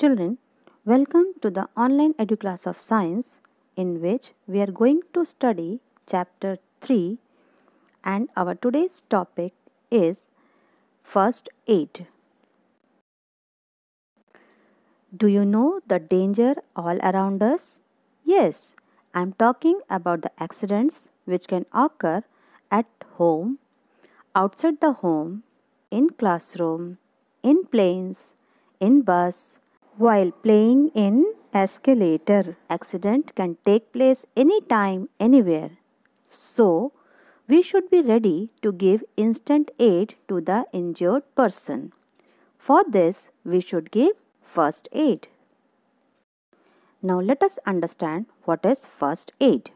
Children, welcome to the online edu class of science in which we are going to study chapter 3 and our today's topic is first aid. Do you know the danger all around us? Yes, I'm talking about the accidents which can occur at home, outside the home, in classroom, in planes, in bus, while playing in escalator. Accident can take place anytime, anywhere. So, we should be ready to give instant aid to the injured person. For this, we should give first aid. Now let us understand what is first aid.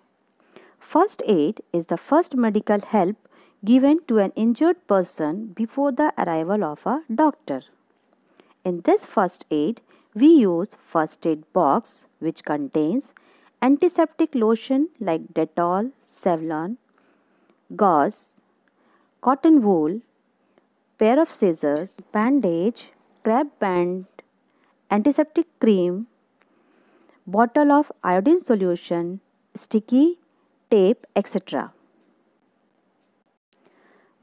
First aid is the first medical help given to an injured person before the arrival of a doctor. In this first aid, we use first aid box which contains antiseptic lotion like Dettol, Savlon, gauze, cotton wool, pair of scissors, bandage, crab band, antiseptic cream, bottle of iodine solution, sticky tape, etc.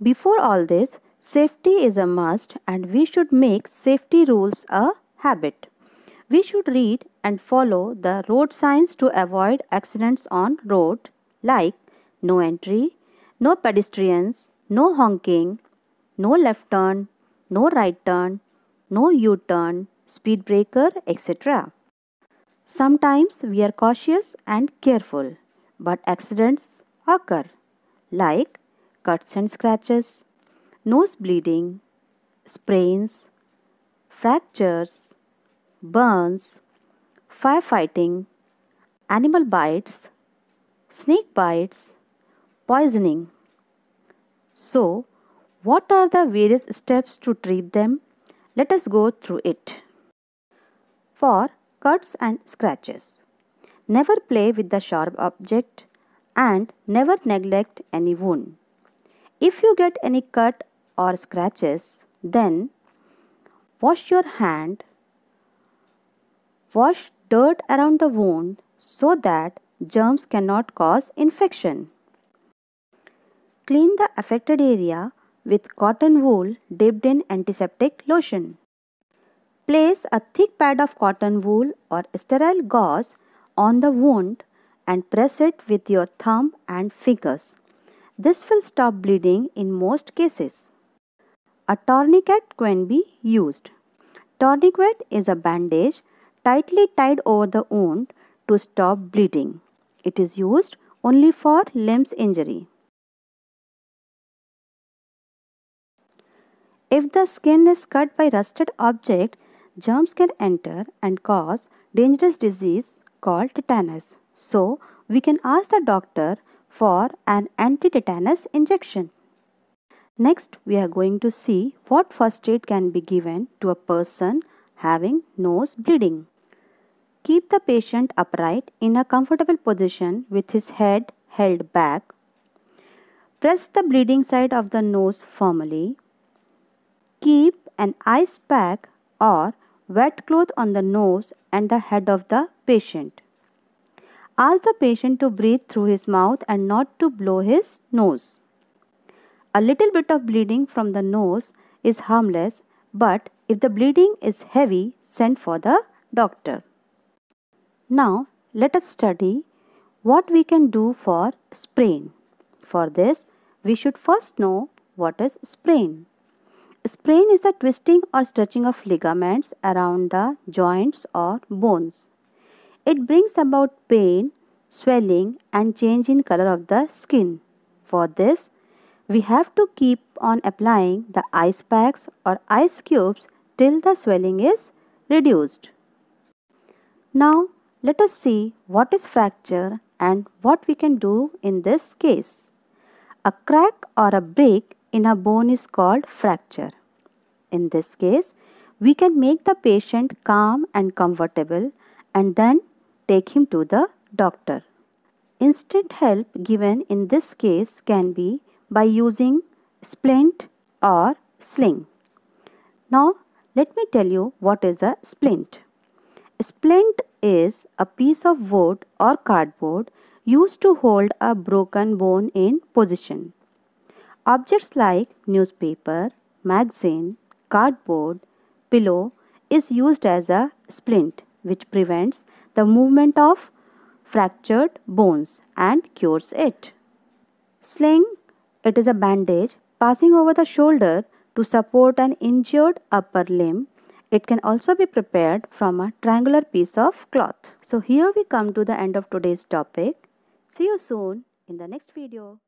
Before all this, safety is a must and we should make safety rules a habit. We should read and follow the road signs to avoid accidents on road like no entry, no pedestrians, no honking, no left turn, no right turn, no U-turn, speed breaker, etc. Sometimes we are cautious and careful, but accidents occur like cuts and scratches, nose bleeding, sprains, fractures, burns, firefighting, animal bites, snake bites, poisoning. So, what are the various steps to treat them? Let us go through it. For cuts and scratches, never play with the sharp object and never neglect any wound. If you get any cut or scratches, then wash your hand, wash dirt around the wound so that germs cannot cause infection. Clean the affected area with cotton wool dipped in antiseptic lotion. Place a thick pad of cotton wool or sterile gauze on the wound and press it with your thumb and fingers. This will stop bleeding in most cases. A tourniquet can be used. Tourniquet is a bandage tightly tied over the wound to stop bleeding. It is used only for limbs injury. If the skin is cut by rusted object, germs can enter and cause dangerous disease called tetanus. So, we can ask the doctor for an anti-tetanus injection. Next, we are going to see what first aid can be given to a person having nose bleeding. Keep the patient upright in a comfortable position with his head held back. Press the bleeding side of the nose firmly. Keep an ice pack or wet cloth on the nose and the head of the patient. Ask the patient to breathe through his mouth and not to blow his nose. A little bit of bleeding from the nose is harmless, but if the bleeding is heavy, send for the doctor. Now, let us study what we can do for sprain. For this, we should first know what is sprain. Sprain is the twisting or stretching of ligaments around the joints or bones. It brings about pain, swelling and change in color of the skin. For this, we have to keep on applying the ice packs or ice cubes till the swelling is reduced. Now, let us see what is fracture and what we can do in this case. A crack or a break in a bone is called fracture. In this case, we can make the patient calm and comfortable and then take him to the doctor. Instant help given in this case can be by using splint or sling. Now, let me tell you what is a splint. Splint is a piece of wood or cardboard used to hold a broken bone in position. Objects like newspaper, magazine, cardboard, pillow is used as a splint which prevents the movement of fractured bones and cures it. Sling, it is a bandage passing over the shoulder to support an injured upper limb. It can also be prepared from a triangular piece of cloth. So here we come to the end of today's topic. See you soon in the next video.